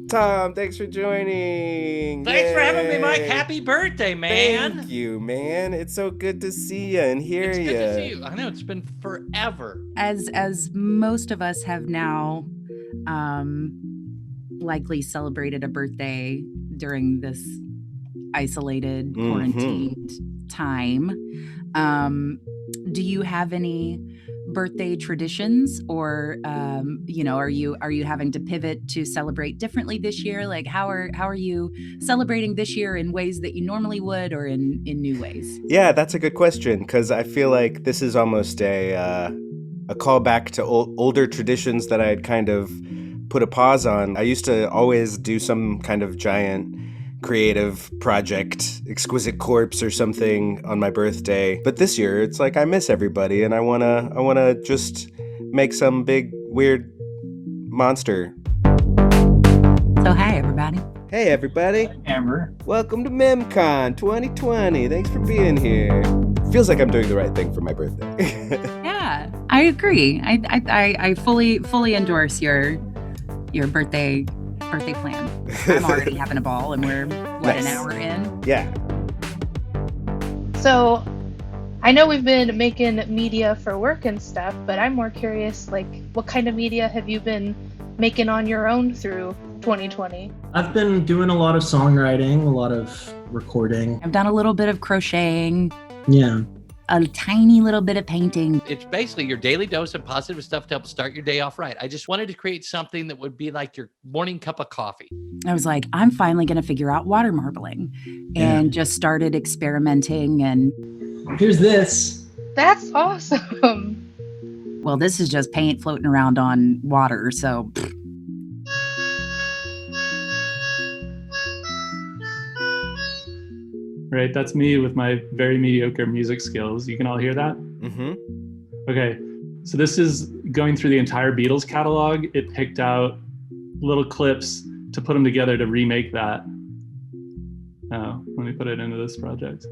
Tom, thanks for joining. Thanks for having me, Yay. Mike. Happy birthday, man. Thank you, man. It's so good to see you and hear you. It's good to see you. I know it's been forever. As most of us have now likely celebrated a birthday during this isolated, quarantined time, do you have any birthday traditions, or are you having to pivot to celebrate differently this year? Like how are you celebrating this year in ways that you normally would, or in new ways? Yeah, that's a good question, because I feel like this is almost a callback to older traditions that I'd kind of put a pause on. I used to always do some kind of giant creative project, Exquisite Corpse or something on my birthday. But this year, it's like I miss everybody, and I wanna just make some big weird monster. So hi everybody. Hey everybody. Amber. Welcome to MEMcon 2020. Thanks for being here. Feels like I'm doing the right thing for my birthday. Yeah, I agree. I fully endorse your birthday plan. I'm already having a ball, and we're Nice. an hour in? Yeah. So I know we've been making media for work and stuff, but I'm more curious, like, what kind of media have you been making on your own through 2020? I've been doing a lot of songwriting, a lot of recording. I've done a little bit of crocheting, Yeah. a tiny little bit of painting. It's basically your daily dose of positive stuff to help start your day off right. I just wanted to create something that would be like your morning cup of coffee. I was like, I'm finally going to figure out water marbling, and just started experimenting. And Here's this. That's awesome. well, this is just paint floating around on water. So Right, that's me with my very mediocre music skills. You can all hear that? Mm-hmm. Okay, so this is going through the entire Beatles catalog. It picked out little clips to put them together to remake that. Oh, let me put it into this project.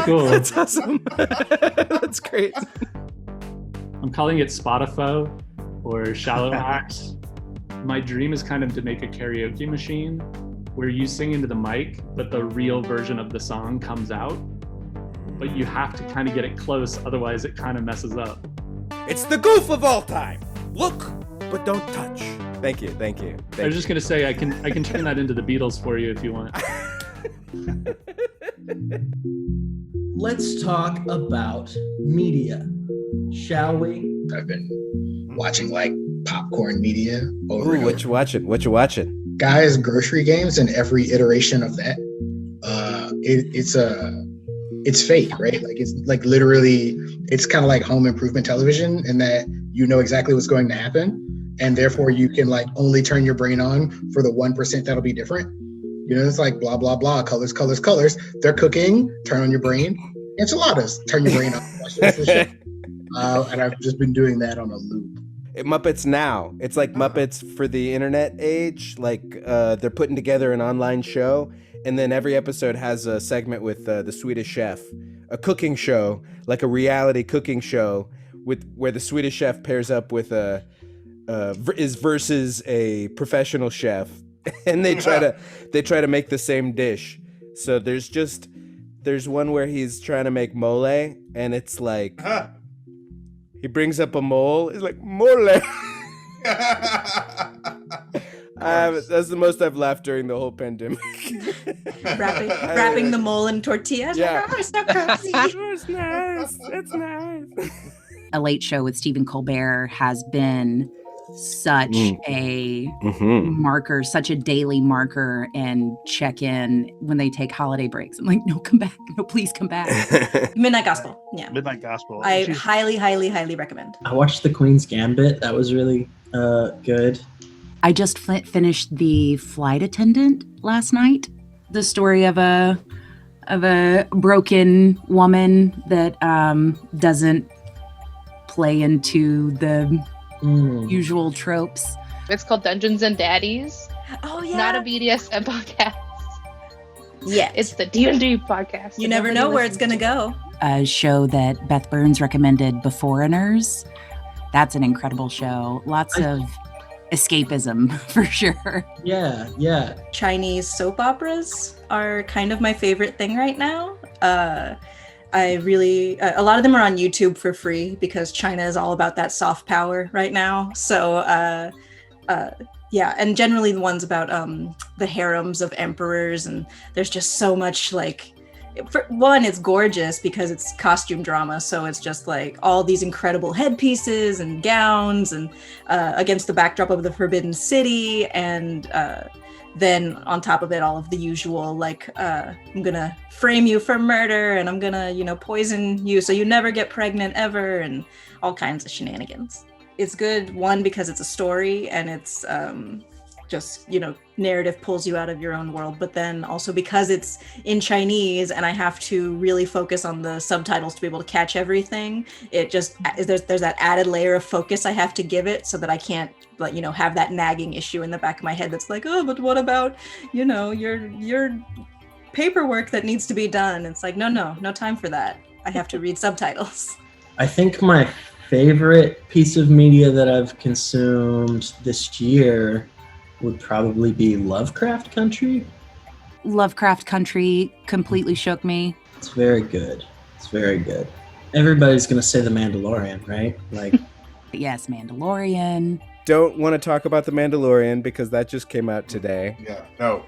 Cool. That's awesome. That's great. I'm calling it Spotify or Shallow Hacks. My dream is kind of to make a karaoke machine where you sing into the mic, but the real version of the song comes out. But you have to kind of get it close, otherwise it kind of messes up. It's the goof of all time. Look, but don't touch. Thank you. I was just gonna say I can turn that into the Beatles for you if you want. Let's talk about media, shall we? I've been watching like popcorn media over and Ooh, over. what you watching? Guys, grocery games and every iteration of that. It's fake, right? Like it's like literally, it's kind of like home improvement television in that you know exactly what's going to happen, and therefore you can like only turn your brain on for the 1% that'll be different. You know, it's like blah blah blah, colors. They're cooking. Turn on your brain. Enchiladas. Turn your brain on. Watch the rest of the show. And I've just been doing that on a loop. Muppets Now. It's like Muppets for the internet age. Like they're putting together an online show, and then every episode has a segment with the Swedish Chef, a cooking show, like a reality cooking show, with where the Swedish Chef pairs up with is versus a professional chef, and they try to make the same dish. So there's one where he's trying to make mole, and it's like. He brings up a mole. He's like, mole. That's the most I've laughed during the whole pandemic. Wrapping the mole in tortillas. Yeah. Oh, it's so cozy. It's nice. It's nice. A Late Show with Stephen Colbert has been such a marker, such a daily marker and check-in when they take holiday breaks. I'm like, no, come back. No, please come back. Midnight Gospel. Yeah. Midnight Gospel. I highly recommend. I watched The Queen's Gambit. That was really good. I just finished The Flight Attendant last night. The story of a broken woman that doesn't play into the usual tropes. It's called Dungeons and Daddies. Oh yeah. Not a BDSM podcast. Yeah. It's the D&D podcast. You that never nobody know where it's listens going to go. A show that Beth Burns recommended, Beforeigners. That's an incredible show. Lots of escapism for sure. Yeah. Chinese soap operas are kind of my favorite thing right now. I really, a lot of them are on YouTube for free because China is all about that soft power right now. So, yeah, and generally the ones about the harems of emperors, and there's just so much like, for one, it's gorgeous because it's costume drama, so it's just like all these incredible headpieces and gowns, and against the backdrop of the Forbidden City, and then on top of it, all of the usual like I'm gonna frame you for murder, and I'm gonna poison you so you never get pregnant ever, and all kinds of shenanigans. It's good, one, because it's a story and it's just narrative pulls you out of your own world, but then also because it's in Chinese and I have to really focus on the subtitles to be able to catch everything, it just there's that added layer of focus I have to give it, so that I can't have that nagging issue in the back of my head that's like, oh, but what about your paperwork that needs to be done? It's like, no time for that. I have to read subtitles. I think my favorite piece of media that I've consumed this year would probably be Lovecraft Country. Lovecraft Country completely shook me. It's very good. Everybody's gonna say The Mandalorian, right? Like, Yes, Mandalorian. Don't want to talk about The Mandalorian because that just came out today. Yeah. No.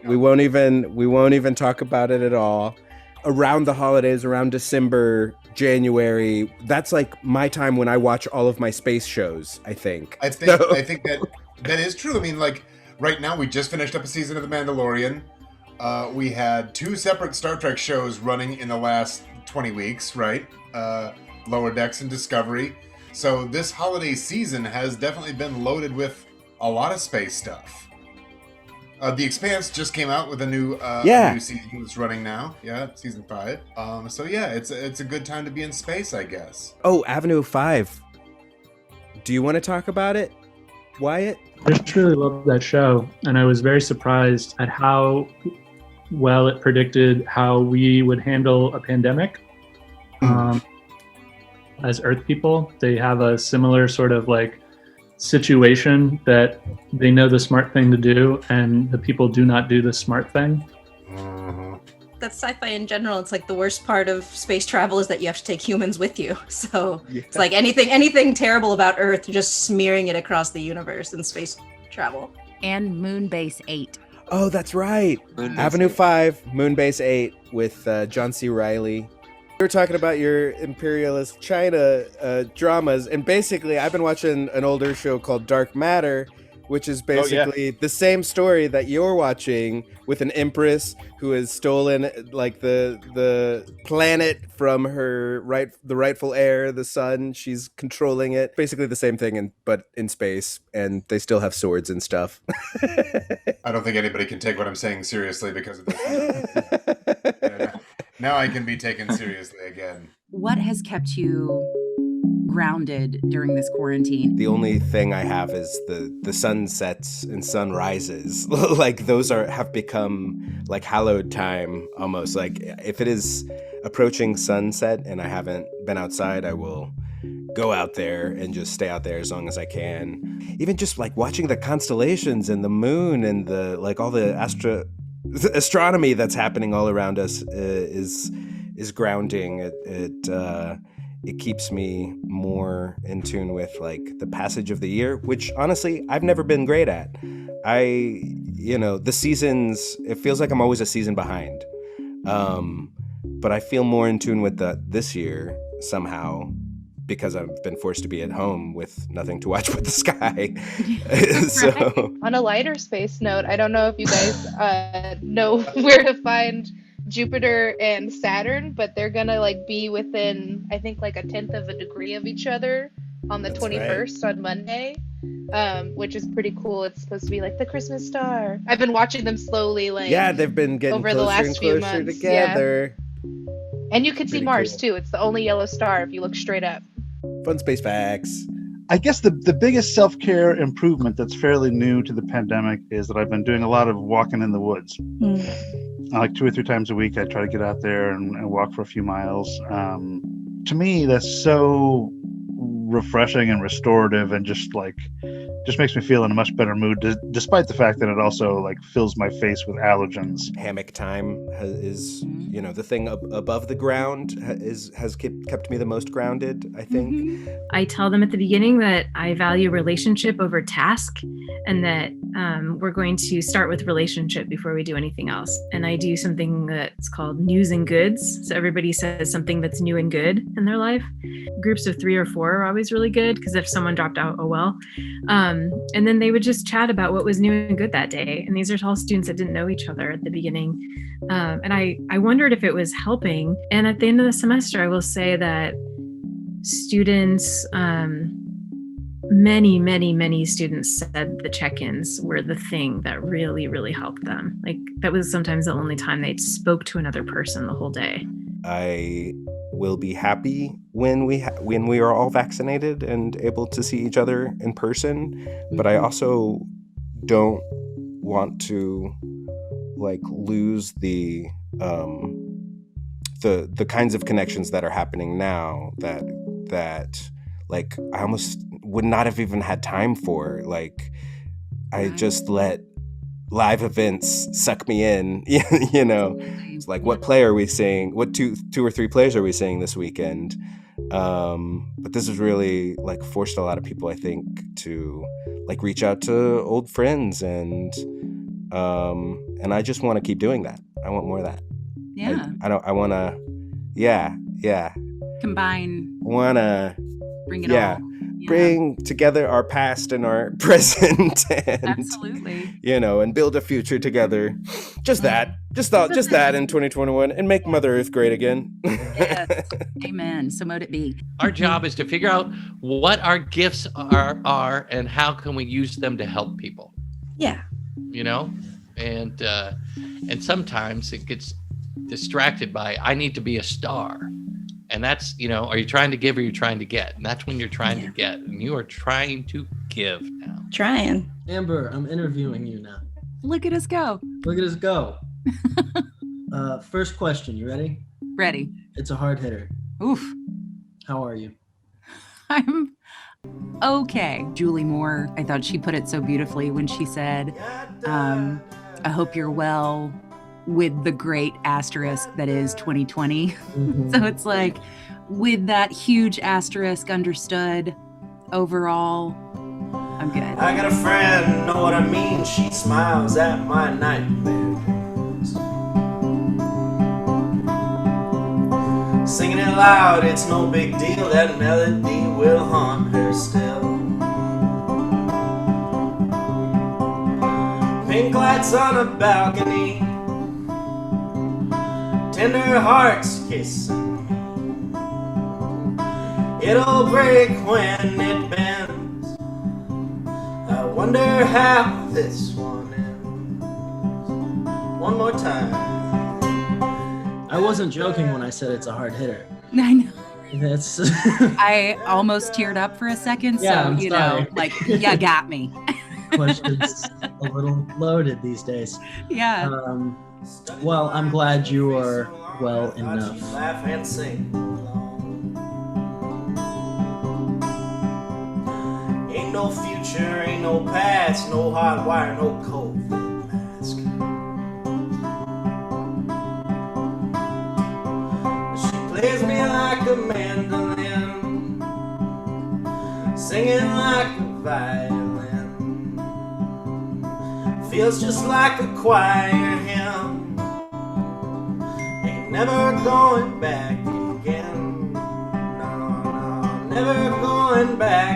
We won't even talk about it at all. Around the holidays, around December, January, that's like my time when I watch all of my space shows, I think. I think that is true. I mean, like, right now we just finished up a season of The Mandalorian. We had 2 separate Star Trek shows running in the last 20 weeks, right? Lower Decks and Discovery. So this holiday season has definitely been loaded with a lot of space stuff. The Expanse just came out with a new season that's running now. Yeah, season 5. So yeah, it's a good time to be in space, I guess. Oh, Avenue 5. Do you want to talk about it, Wyatt? I just really loved that show, and I was very surprised at how well it predicted how we would handle a pandemic. As Earth people, they have a similar sort of like situation that they know the smart thing to do, and the people do not do the smart thing. That's sci-fi in general. It's like the worst part of space travel is that you have to take humans with you. So It's like anything terrible about Earth, just smearing it across the universe in space travel. And Moonbase 8. Oh, that's right. Avenue 5, Moonbase 8 with John C. Reilly. We were talking about your imperialist China dramas, and basically I've been watching an older show called Dark Matter, which is basically the same story that you're watching, with an empress who has stolen like the planet from the rightful heir, the sun. She's controlling it. Basically the same thing, but in space, and they still have swords and stuff. I don't think anybody can take what I'm saying seriously because of this. Now I can be taken seriously again. What has kept you grounded during this quarantine? The only thing I have is the sunsets and sunrises. Like those have become like hallowed time almost. Like if it is approaching sunset and I haven't been outside, I will go out there and just stay out there as long as I can. Even just like watching the constellations and the moon and the like all the astronomy that's happening all around us is grounding. It keeps me more in tune with like the passage of the year, which honestly I've never been great at. The seasons, it feels like I'm always a season behind. But I feel more in tune with this year somehow, because I've been forced to be at home with nothing to watch but the sky. So On a lighter space note, I don't know if you guys know where to find Jupiter and Saturn, but they're gonna like be within, I think, like 1/10 of a degree of each other on the 21st on Monday, which is pretty cool. It's supposed to be like the Christmas star. I've been watching them slowly, like they've been getting over closer the last and few closer months together. And you can see Pretty Mars cool. too. It's the only yellow star if you look straight up. Fun space facts. I guess the biggest self-care improvement that's fairly new to the pandemic is that I've been doing a lot of walking in the woods. like 2 or 3 times a week. I try to get out there and walk for a few miles. To me, that's so refreshing and restorative, and just makes me feel in a much better mood, despite the fact that it also like fills my face with allergens. Hammock time is, the thing above the ground has kept me the most grounded, I think. I tell them at the beginning that I value relationship over task, and that we're going to start with relationship before we do anything else. And I do something that's called news and goods. So everybody says something that's new and good in their life. Groups of 3 or 4 are always really good, because if someone dropped out, oh well. And then they would just chat about what was new and good that day. And these are all students that didn't know each other at the beginning. And I wondered if it was helping. And at the end of the semester, I will say that students, many students said the check-ins were the thing that really, really helped them. Like, that was sometimes the only time they spoke to another person the whole day. I will be happy when we are all vaccinated and able to see each other in person, but I also don't want to lose the kinds of connections that are happening now that I almost would not have even had time for. I just let live events suck me in, It's like, what play are we seeing? What two or three plays are we seeing this weekend? But this has really forced a lot of people, I think, to reach out to old friends, and I just want to keep doing that. I want more of that. Yeah. I want to, yeah. Combine. Bring it all. Bring together our past and our present, and absolutely, and build a future together. Just that in 2021, and make Mother Earth great again. Yes. Amen. So mote it be. Our job is to figure out what our gifts are and how can we use them to help people. Yeah. And sometimes it gets distracted by, I need to be a star. And that's, are you trying to give or are you trying to get? And that's when you're trying to get. And you are trying to give now. Trying. Amber, I'm interviewing you now. Look at us go. Look at us go. First question, you ready? Ready. It's a hard hitter. Oof. How are you? I'm okay. Julie Moore, I thought she put it so beautifully when she said, I hope you're well with the great asterisk that is 2020. Mm-hmm. So it's with that huge asterisk understood, overall, I'm good. I got a friend, know what I mean? She smiles at my nightmares. Singing it loud, it's no big deal. That melody will haunt her still. Pink lights on a balcony, tender hearts kissing. It'll break when it bends. I wonder how this one ends. One more time. I wasn't joking when I said it's a hard hitter. I know. That's. I almost teared up for a second. Yeah, so, I'm sorry. You got me. Questions a little loaded these days. Yeah. Well, I'm glad you are well enough. Laugh and sing. Ain't no future, ain't no past, no hot wire, no COVID mask. She plays me like a mandolin, singing like a violin. Feels just like a choir hymn. Ain't never going back again. No, never going back